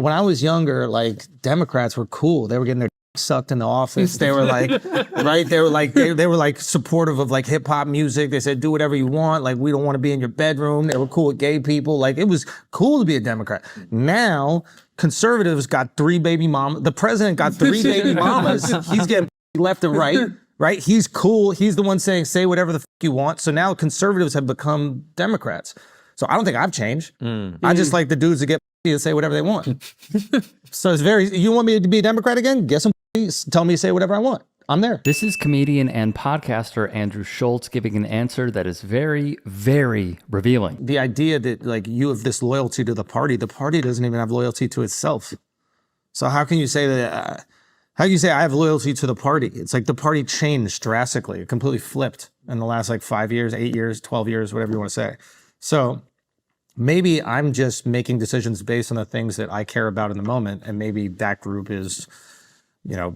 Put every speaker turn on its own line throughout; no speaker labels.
when I was younger, like Democrats were cool. They were getting their sucked in the office. They were like, right? They were like supportive of like hip hop music. They said, do whatever you want. Like, we don't want to be in your bedroom. They were cool with gay people. Like, it was cool to be a Democrat. Now, conservatives got 3 baby mamas. The president got 3 baby mamas. He's getting left and right. Right? He's cool. He's the one saying, say whatever the fuck you want. So now conservatives have become Democrats. So I don't think I've changed. I just like the dudes that get to say whatever they want. So it's you want me to be a Democrat again? Get some tell me to say whatever I want. I'm there.
This is comedian and podcaster Andrew Schulz giving an answer that is very, very revealing.
The idea that like you have this loyalty to the party doesn't even have loyalty to itself. So how can you say that? How can you say I have loyalty to the party? It's like the party changed drastically. It completely flipped in the last like 5 years, 8 years, 12 years, whatever you want to say. So maybe I'm just making decisions based on the things that I care about in the moment. And maybe that group is, you know,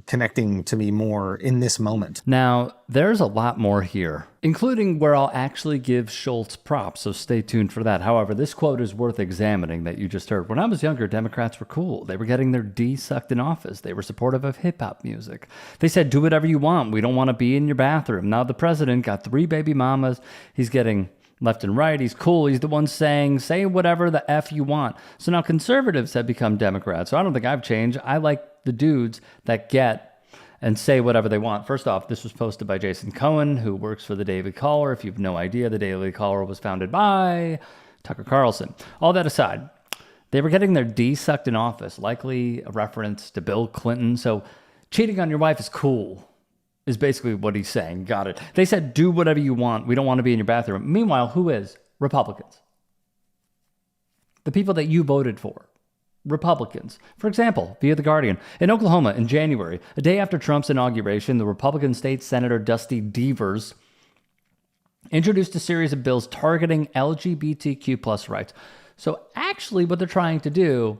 connecting to me more in this moment.
Now, there's a lot more here, including where I'll actually give Schulz props, so stay tuned for that. However, this quote is worth examining that you just heard. When I was younger, Democrats were cool. They were getting their D sucked in office. They were supportive of hip-hop music. They said, do whatever you want. We don't want to be in your bathroom. Now the president got 3 baby mamas. He's getting left and right. He's cool. He's the one saying, say whatever the F you want. So now conservatives have become Democrats. So I don't think I've changed. I like the dudes that get and say whatever they want. First off, this was posted by Jason Cohen, who works for the Daily Caller. If you have no idea, the Daily Caller was founded by Tucker Carlson. All that aside, they were getting their D sucked in office, likely a reference to Bill Clinton. So cheating on your wife is cool, is basically what he's saying. Got it. They said, do whatever you want. We don't want to be in your bathroom. Meanwhile, who is? Republicans. The people that you voted for. Republicans. For example, via The Guardian, in Oklahoma in January, a day after Trump's inauguration, the Republican State Senator Dusty Devers introduced a series of bills targeting LGBTQ plus rights. So actually what they're trying to do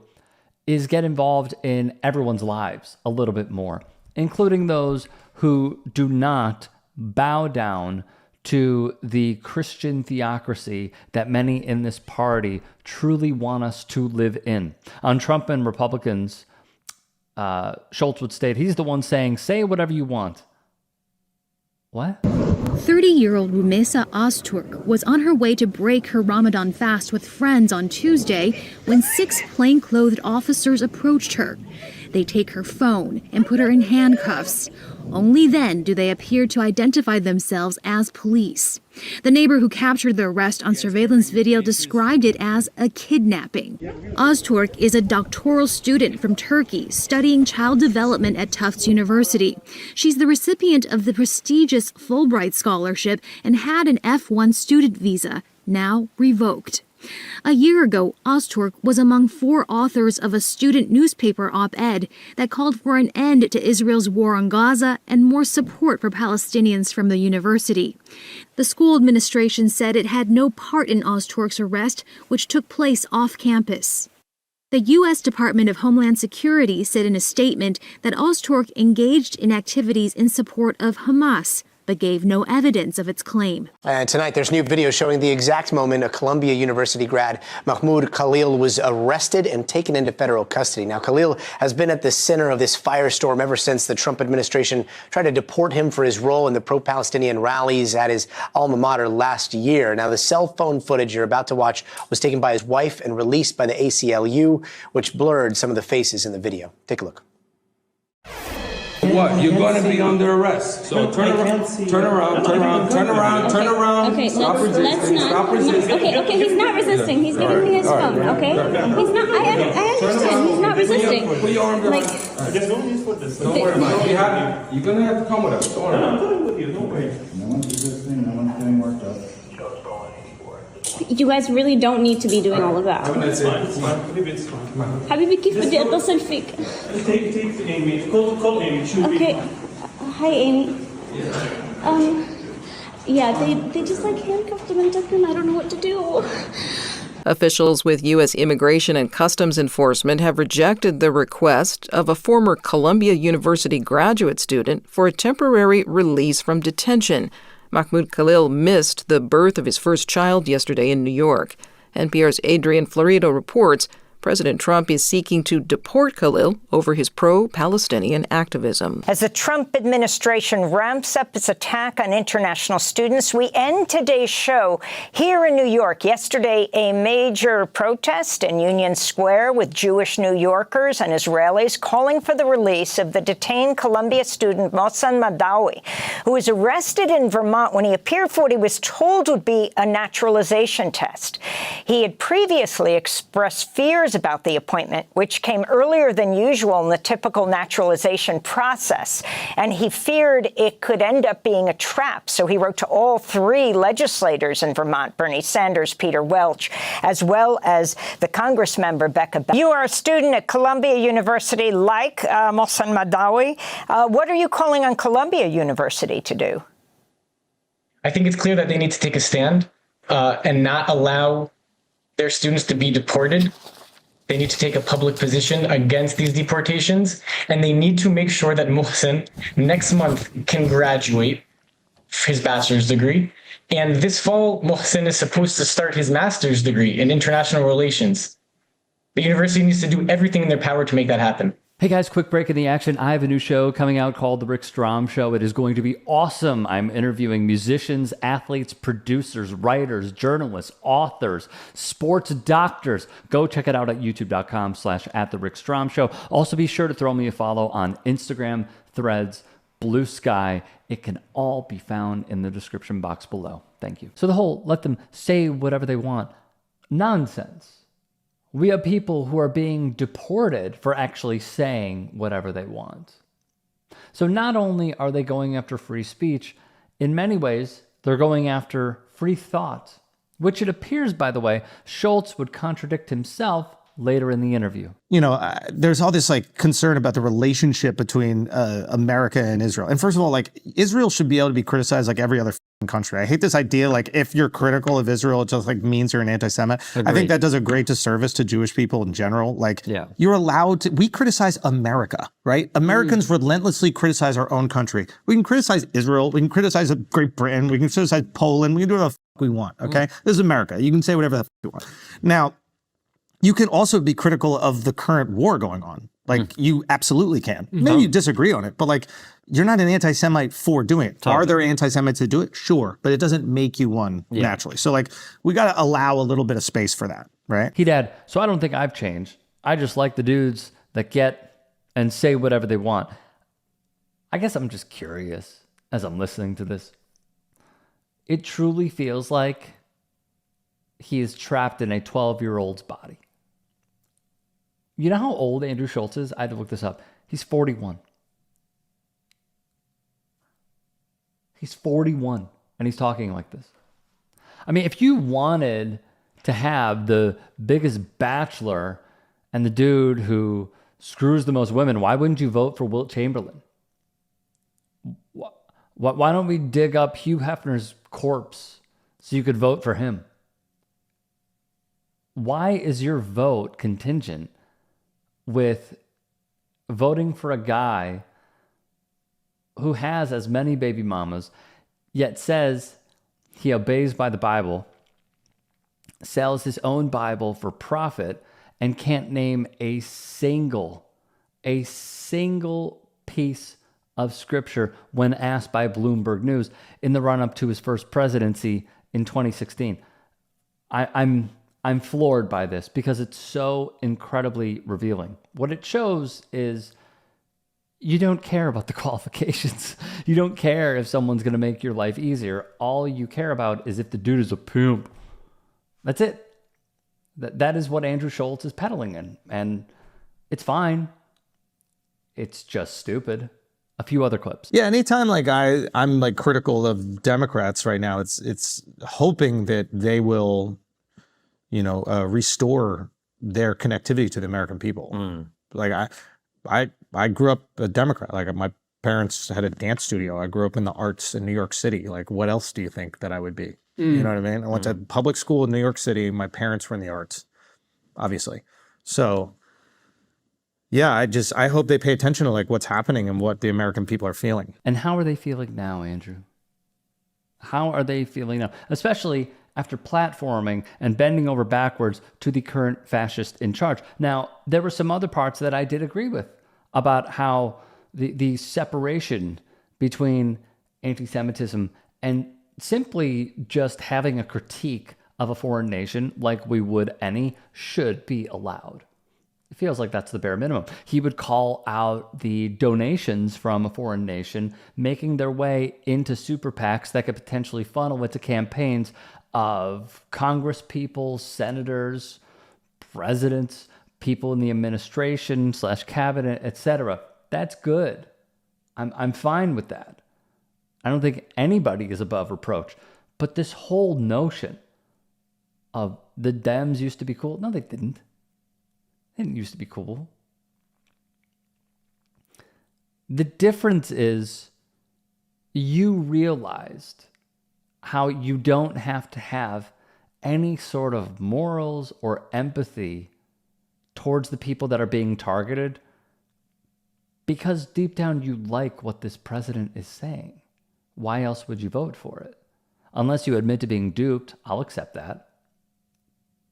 is get involved in everyone's lives a little bit more, including those who do not bow down to the Christian theocracy that many in this party truly want us to live in. On Trump and Republicans, Schulz would state, he's the one saying, say whatever you want. What?
30-year-old Rumesa Ozturk was on her way to break her Ramadan fast with friends on Tuesday when 6 plainclothed officers approached her. They take her phone and put her in handcuffs. Only then do they appear to identify themselves as police. The neighbor who captured the arrest on surveillance video described it as a kidnapping. Ozturk is a doctoral student from Turkey studying child development at Tufts University. She's the recipient of the prestigious Fulbright Scholarship and had an F1 student visa, now revoked. A year ago, Ozturk was among 4 authors of a student newspaper op-ed that called for an end to Israel's war on Gaza and more support for Palestinians from the university. The school administration said it had no part in Ozturk's arrest, which took place off campus. The U.S. Department of Homeland Security said in a statement that Ozturk engaged in activities in support of Hamas, but gave no evidence of its claim.
And tonight, there's new video showing the exact moment a Columbia University grad, Mahmoud Khalil, was arrested and taken into federal custody. Now, Khalil has been at the center of this firestorm ever since the Trump administration tried to deport him for his role in the pro-Palestinian rallies at his alma mater last year. Now, the cell phone footage you're about to watch was taken by his wife and released by the ACLU, which blurred some of the faces in the video. Take a look.
What? You're going to be under arrest. So turn around.
Okay,
Stop resisting.
Okay, he's not resisting. He's giving me his phone, okay? He's not, I understand. He's not resisting.
Put your arm around.
Just don't use foot this.
Don't worry about it. You're going to have to come with us. Don't worry.
I'm coming with you. Don't worry.
No one's resisting. No one's getting worked up.
You guys really don't need to be doing all of that.
It's fine.
It's fine.
حبيبي كيف بدي اتصل فيك؟
Take Amy. Call Amy.
Okay. Hi, Amy. Yeah, they just like handcuffed him and took him. I don't know what to do.
Officials with U.S. Immigration and Customs Enforcement have rejected the request of a former Columbia University graduate student for a temporary release from detention. Mahmoud Khalil missed the birth of his first child yesterday in New York. NPR's Adrian Florido reports President Trump is seeking to deport Khalil over his pro-Palestinian activism.
As the Trump administration ramps up its attack on international students, we end today's show here in New York. Yesterday, a major protest in Union Square with Jewish New Yorkers and Israelis calling for the release of the detained Columbia student Mohsen Madawi, who was arrested in Vermont when he appeared for what he was told would be a naturalization test. He had previously expressed fears about the appointment, which came earlier than usual in the typical naturalization process, and he feared it could end up being a trap. So he wrote to all three legislators in Vermont, Bernie Sanders, Peter Welch, as well as the Congress member Becca Bell. You are a student at Columbia University, like Mohsen Madawi. What are you calling on Columbia University to do?
I think it's clear that they need to take a stand and not allow their students to be deported. They need to take a public position against these deportations, and they need to make sure that Mohsen next month can graduate his bachelor's degree. And this fall, Mohsen is supposed to start his master's degree in international relations. The university needs to do everything in their power to make that happen.
Hey guys, quick break in the action. I have a new show coming out called The Rick Strom Show. It is going to be awesome. I'm interviewing musicians, athletes, producers, writers, journalists, authors, sports doctors. Go check it out at youtube.com/@TheRickStrom Also be sure to throw me a follow on Instagram, Threads, Blue Sky. It can all be found in the description box below. Thank you. So the whole let them say whatever they want nonsense. We have people who are being deported for actually saying whatever they want. So not only are they going after free speech, in many ways, they're going after free thought, which it appears, by the way, Schulz would contradict himself later in the interview.
You know, there's all this like concern about the relationship between America and Israel. And first of all, like Israel should be able to be criticized like every other country. I hate this idea like if you're critical of Israel, it just like means you're an anti-Semite. I think that does a great disservice to Jewish people in general. Like you're allowed to, we criticize America, right? Americans relentlessly criticize our own country. We can criticize Israel. We can criticize Great Britain. We can criticize Poland. We can do whatever the fuck we want, okay? This is America. You can say whatever the fuck you want. Now, you can also be critical of the current war going on. Like you absolutely can. Maybe you disagree on it, but like you're not an anti-Semite for doing it. Are there anti-Semites that do it? Sure, but it doesn't make you one naturally. So like we got to allow a little bit of space for that, right?
He dad. So I don't think I've changed. I just like the dudes that get and say whatever they want. I guess I'm just curious as I'm listening to this. It truly feels like he is trapped in a 12-year-old's body. You know how old Andrew Schulz is? I had to look this up. He's 41. He's 41, and he's talking like this. I mean, if you wanted to have the biggest bachelor and the dude who screws the most women, why wouldn't you vote for Wilt Chamberlain? Why don't we dig up Hugh Hefner's corpse so you could vote for him? Why is your vote contingent with voting for a guy who has as many baby mamas, yet says he obeys by the Bible, sells his own Bible for profit, and can't name a single piece of scripture when asked by Bloomberg News in the run-up to his first presidency in 2016? I'm floored by this because it's so incredibly revealing. What it shows is you don't care about the qualifications. You don't care if someone's going to make your life easier. All you care about is if the dude is a pimp. That's it. That is what Andrew Schulz is peddling in. And it's fine. It's just stupid. A few other clips.
Yeah, anytime like I'm like critical of Democrats right now, it's hoping that they will restore their connectivity to the American people. Like I grew up a Democrat. Like my parents had a dance studio. I grew up in the arts in New York City. Like what else do you think that I would be? You know what I mean? I went to public school in New York City. My parents were in the arts, obviously. So yeah, I hope they pay attention to like what's happening and what the American people are feeling.
And how are they feeling now, Andrew? How are they feeling now? Especially after platforming and bending over backwards to the current fascist in charge. Now, there were some other parts that I did agree with about how the separation between anti-Semitism and simply just having a critique of a foreign nation like we would any should be allowed. It feels like that's the bare minimum. He would call out the donations from a foreign nation making their way into super PACs that could potentially funnel into campaigns of Congress people, senators, presidents, people in the administration / cabinet, etc. That's good. I'm fine with that. I don't think anybody is above reproach. But this whole notion of the Dems used to be cool. No, they didn't. They didn't used to be cool. The difference is you realized how you don't have to have any sort of morals or empathy towards the people that are being targeted because deep down you like what this president is saying. Why else would you vote for it? Unless you admit to being duped, I'll accept that.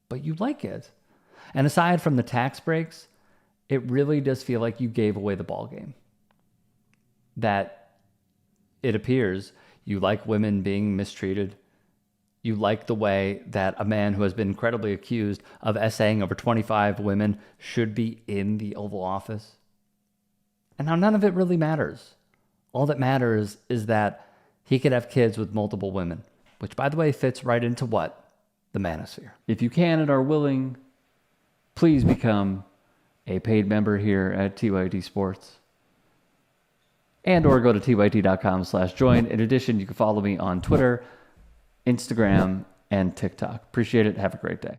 But you like it. And aside from the tax breaks, it really does feel like you gave away the ball game. That it appears you like women being mistreated. You like the way that a man who has been credibly accused of essaying over 25 women should be in the Oval Office. And now none of it really matters. All that matters is that he could have kids with multiple women, which, by the way, fits right into what? The manosphere. If you can and are willing, please become a paid member here at TYT Sports. And or go to tyt.com/join. In addition, you can follow me on Twitter, Instagram, and TikTok. Appreciate it. Have a great day.